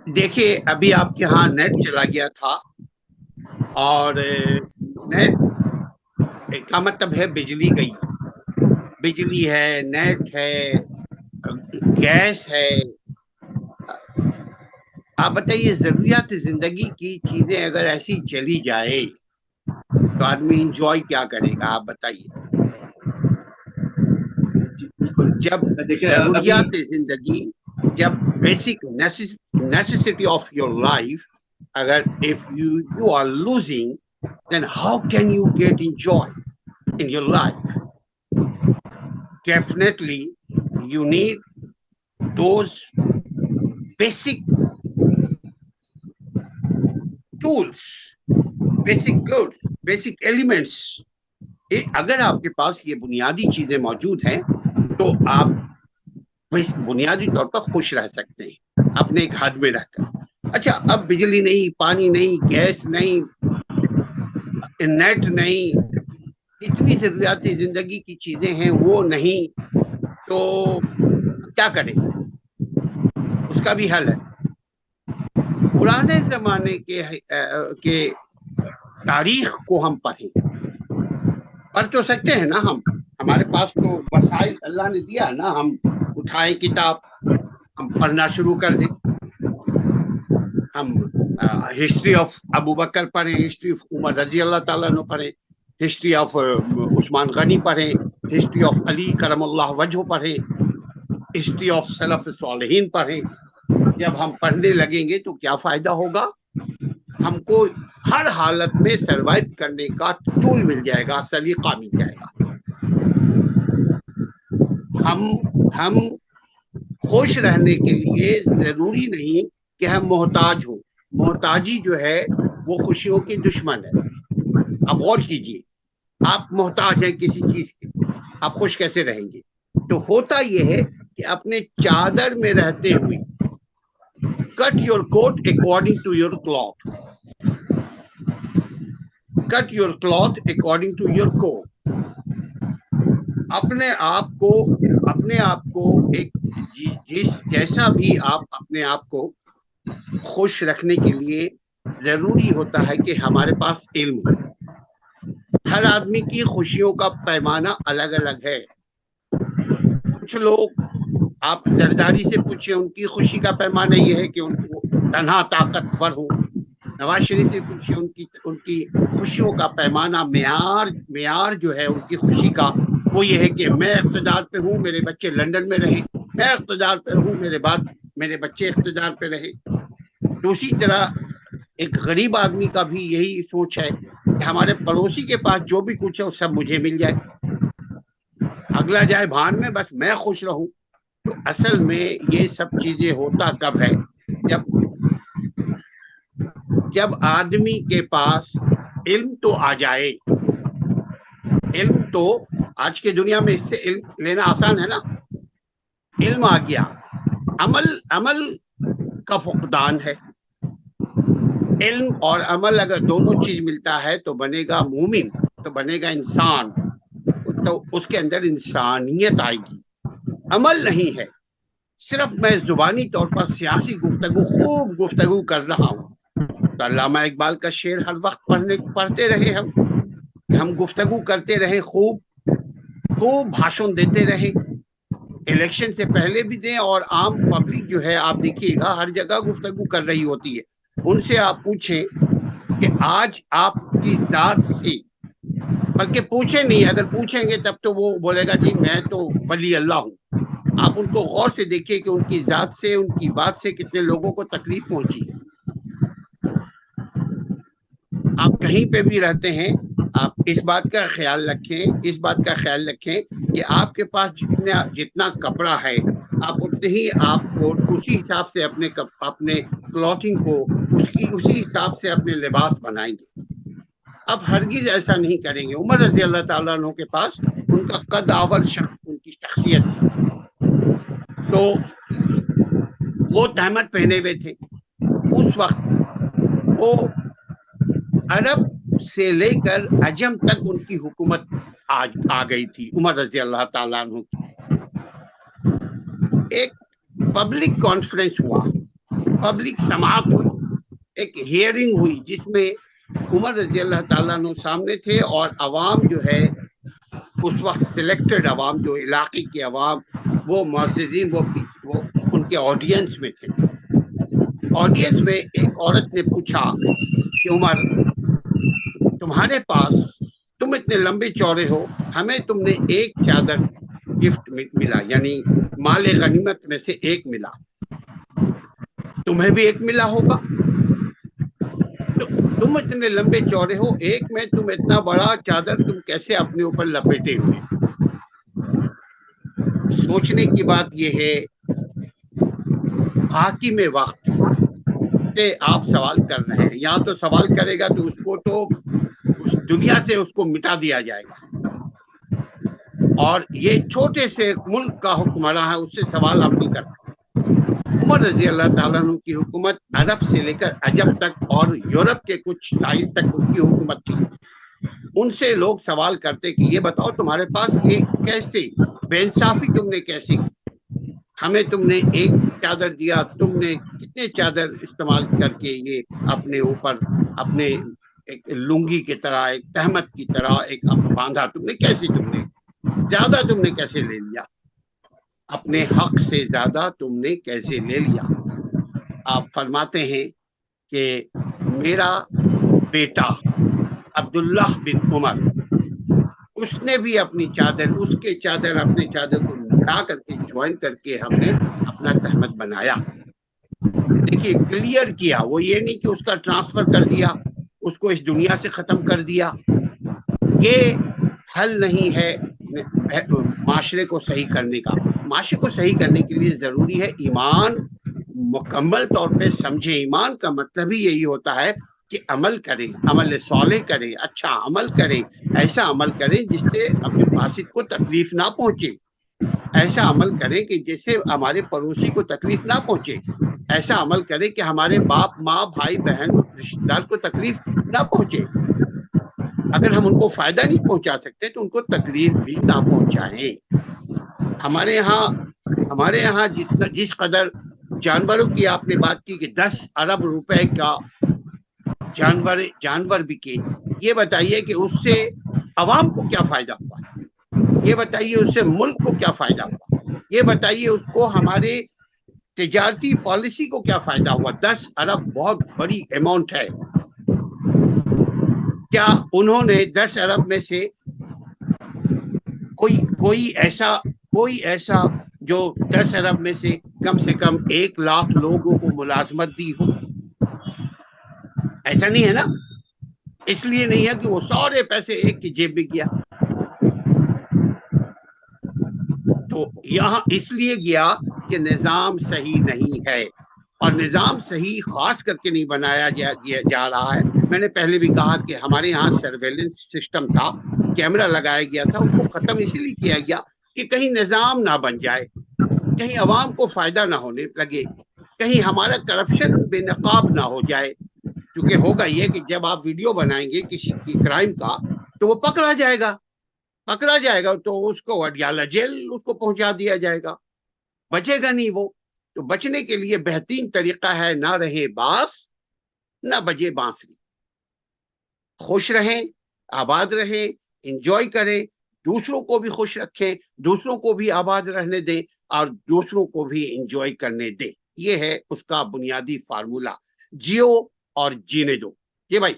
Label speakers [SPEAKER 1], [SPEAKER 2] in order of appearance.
[SPEAKER 1] دیکھیے ابھی آپ کے ہاں نیٹ چلا گیا تھا، اور نیٹ کا مطلب ہے بجلی گئی، بجلی ہے، نیٹ ہے، گیس ہے۔ آپ بتائیے ضروریات زندگی کی چیزیں اگر ایسی چلی جائے تو آدمی انجوائے کیا کرے گا؟ آپ بتائیے۔ جب
[SPEAKER 2] دیکھیں ابھی
[SPEAKER 1] ضروریات زندگی، جب basic necessity of your life, اگر if you are losing, then how can you get enjoy in your life? Definitely you need those basic tools, basic goods, basic elements. اگر آپ کے پاس یہ بنیادی چیزیں موجود ہیں تو آپ بنیادی طور پر خوش رہ سکتے ہیں اپنے ایک حد میں رہ کر۔ اچھا، اب بجلی نہیں، پانی نہیں، گیس نہیں، نیٹ نہیں، اتنی ضروریاتی زندگی کی چیزیں ہیں وہ نہیں، تو کیا کریں؟ اس کا بھی حل ہے۔ پرانے زمانے کے تاریخ کو ہم پڑھ تو سکتے ہیں نا، ہمارے پاس تو وسائل اللہ نے دیا نا، ہم اٹھائیں کتاب، ہم پڑھنا شروع کر دیں، ہم ہسٹری آف ابو بکر پڑھیں، ہسٹری آف عمر رضی اللہ تعالیٰ عنہ پڑھیں، ہسٹری آف عثمان غنی پڑھیں، ہسٹری آف علی کرم اللہ وجہ پڑھیں، ہسٹری آف سلف صالحین پڑھیں۔ جب ہم پڑھنے لگیں گے تو کیا فائدہ ہوگا؟ ہم کو ہر حالت میں سروائیو کرنے کا ٹول مل جائے گا، سلیقہ مل جائے گا۔ ہم خوش رہنے کے لیے ضروری نہیں کہ ہم محتاج ہوں۔ محتاجی جو ہے وہ خوشیوں کی دشمن ہے۔ اب غور کیجیے، آپ محتاج ہیں کسی چیز کے، آپ خوش کیسے رہیں گے؟ تو ہوتا یہ ہے کہ اپنے چادر میں رہتے ہوئے cut your coat according to your cloth, cut your cloth according to your coat. اپنے آپ کو ایک جیسا بھی آپ اپنے آپ کو خوش رکھنے کے لیے ضروری ہوتا ہے کہ ہمارے پاس علم ہو۔ ہر آدمی کی خوشیوں کا پیمانہ الگ الگ ہے۔ کچھ لوگ، آپ زرداری سے پوچھیں، ان کی خوشی کا پیمانہ یہ ہے کہ ان کو تنہا طاقتور ہو۔ نواز شریف سے پوچھیں، ان کی خوشیوں کا پیمانہ، معیار جو ہے ان کی خوشی کا، وہ یہ ہے کہ میں اقتدار پہ ہوں، میرے بچے لندن میں رہیں، میں اقتدار پہ ہوں، میرے بچے اقتدار پہ رہیں۔ تو اسی طرح ایک غریب آدمی کا بھی یہی سوچ ہے کہ ہمارے پڑوسی کے پاس جو بھی کچھ ہے وہ سب مجھے مل جائے، اگلا جائے بھان میں، بس میں خوش رہوں۔ تو اصل میں یہ سب چیزیں ہوتا کب ہے؟ جب آدمی کے پاس علم تو آ جائے۔ علم تو آج کے دنیا میں اس سے علم لینا آسان ہے نا، علم آ گیا، عمل کا فقدان ہے۔ علم اور عمل اگر دونوں چیز ملتا ہے تو بنے گا مومن، تو بنے گا انسان، تو اس کے اندر انسانیت آئے گی۔ عمل نہیں ہے، صرف میں زبانی طور پر سیاسی خوب گفتگو کر رہا ہوں۔ تو علامہ اقبال کا شعر ہر وقت پڑھتے رہے ہم گفتگو کرتے رہیں، خوب بھاشن دیتے رہیں، الیکشن سے پہلے بھی دیں، اور عام پبلک جو ہے آپ دیکھیے گا ہر جگہ گفتگو کر رہی ہوتی ہے۔ ان سے آپ پوچھیں کہ آج آپ کی ذات سے، بلکہ پوچھیں نہیں، اگر پوچھیں گے تب تو وہ بولے گا جی میں تو ولی اللہ ہوں۔ آپ ان کو غور سے دیکھیے کہ ان کی ذات سے، ان کی بات سے کتنے لوگوں کو تکلیف پہنچی ہے۔ آپ کہیں پہ بھی رہتے ہیں، آپ اس بات کا خیال رکھیں کہ آپ کے پاس جتنا کپڑا ہے، آپ اتنے ہی آپ کو اسی حساب سے اپنے کلوتھنگ کو اسی حساب سے اپنے لباس بنائیں گے۔ اب ہرگز ایسا نہیں کریں گے۔ عمر رضی اللہ تعالیٰ عنہ کے پاس ان کا قد آور شخص، ان کی شخصیت تھی، تو وہ تہمت پہنے ہوئے تھے۔ اس وقت وہ عرب سے لے کر عجم تک ان کی حکومت آ گئی تھی، عمر رضی اللہ تعالیٰ عنہ کی۔ ایک پبلک کانفرنس ہوا، پبلک سماعت ہوئی, ایک ہیئرنگ ہوئی جس میں عمر رضی اللہ تعالیٰ عنہ سامنے تھے, اور عوام جو ہے اس وقت سلیکٹڈ عوام, جو علاقے کے عوام, وہ معززین, وہ ان کے آڈینس میں تھے. آڈینس میں ایک عورت نے پوچھا کہ عمر, تمہارے پاس, تم اتنے لمبے چوڑے ہو, ہمیں تم نے ایک چادر گفٹ ملا, یعنی مال غنیمت میں سے ایک ملا, تمہیں بھی ایک ملا ہوگا, تم اتنے لمبے چوڑے ہو, ایک میں تم اتنا بڑا چادر تم کیسے اپنے اوپر لپیٹے ہوئے. سوچنے کی بات یہ ہے, حاکم وقت سے آپ سوال کر رہے ہیں, یا تو سوال کرے گا تو اس کو تو اس دنیا سے اس کو مٹا دیا جائے گا, اور یہ چھوٹے سے ملک کا حکمراں ہے, اس سے سوال آپ نہیں کرتے. عمر رضی اللہ تعالیٰ عنہ کی حکومت عرب سے لے کر عجم تک اور یورپ کے کچھ ساحل تک ان کی حکومت تھی. ان سے لوگ سوال کرتے کہ یہ بتاؤ تمہارے پاس یہ کیسے بے انصافی تم نے کیسے کی, ہمیں تم نے ایک چادر دیا, تم نے کتنے چادر استعمال کر کے یہ اپنے اوپر اپنے ایک لنگی کی طرح, ایک تہمت کی طرح ایک باندھا, تم نے کیسے, تم نے زیادہ تم نے کیسے لے لیا, اپنے حق سے زیادہ تم نے کیسے لے لیا. آپ فرماتے ہیں کہ میرا بیٹا عبداللہ بن عمر, اس نے بھی اپنی چادر, اس کے چادر, اپنے چادر کو ملا کر کے جوائن کر کے ہم نے اپنا تہمت بنایا. دیکھیے کلیئر کیا, وہ یہ نہیں کہ اس کا ٹرانسفر کر دیا, اس کو اس دنیا سے ختم کر دیا. یہ حل نہیں ہے معاشرے کو صحیح کرنے کا. معاشرے کو صحیح کرنے کے لیے ضروری ہے ایمان مکمل طور پہ سمجھے. ایمان کا مطلب ہی یہی ہوتا ہے کہ عمل کریں, عمل صالح کریں, اچھا عمل کریں, ایسا عمل کریں جس سے عبد الباسط کو تکلیف نہ پہنچے, ایسا عمل کریں کہ جس سے ہمارے پڑوسی کو تکلیف نہ پہنچے, ایسا عمل کریں کہ ہمارے باپ ماں بھائی بہن رشتہ دار کو تکلیف نہ پہنچے. اگر ہم ان کو فائدہ نہیں پہنچا سکتے تو ان کو تکلیف بھی نہ پہنچائیں. ہمارے یہاں جتنا جس قدر جانوروں کی آپ نے بات کی کہ 10 ارب روپے کا جانور بکے, یہ بتائیے کہ اس سے عوام کو کیا فائدہ ہوا, یہ بتائیے اس سے ملک کو کیا فائدہ ہوا, یہ بتائیے اس کو ہمارے تجارتی پالیسی کو کیا فائدہ ہوا. 10 ارب بہت بڑی اماؤنٹ ہے. کیا انہوں نے 10 ارب میں سے کوئی ایسا جو 10 ارب میں سے کم 1 لاکھ لوگوں کو ملازمت دی ہو؟ ایسا نہیں ہے نا. اس لیے نہیں ہے کہ وہ سارے پیسے ایک کی جیب میں گیا, تو یہاں اس لیے گیا کہ نظام صحیح نہیں ہے, اور نظام صحیح خاص کر کے نہیں بنایا جا رہا ہے. میں نے پہلے بھی کہا کہ ہمارے یہاں سرویلنس سسٹم تھا, کیمرہ لگایا گیا تھا, اس کو ختم اسی لیے کیا گیا کہ کہیں نظام نہ بن جائے, کہیں عوام کو فائدہ نہ ہونے لگے, کہیں ہمارا کرپشن بے نقاب نہ ہو جائے. چونکہ ہوگا یہ کہ جب آپ ویڈیو بنائیں گے کسی کی کرائم کا تو وہ پکڑا جائے گا تو اس کو اڈیالہ جیل اس کو پہنچا دیا جائے گا, بچے گا نہیں وہ. تو بچنے کے لیے بہترین طریقہ ہے نہ رہے باس نہ بجے بانسری. خوش رہیں, آباد رہیں, انجوائے کریں, دوسروں کو بھی خوش رکھیں, دوسروں کو بھی آباد رہنے دیں, اور دوسروں کو بھی انجوائے کرنے دیں. یہ ہے اس کا بنیادی فارمولا. جیو اور جینے دو. یہ بھائی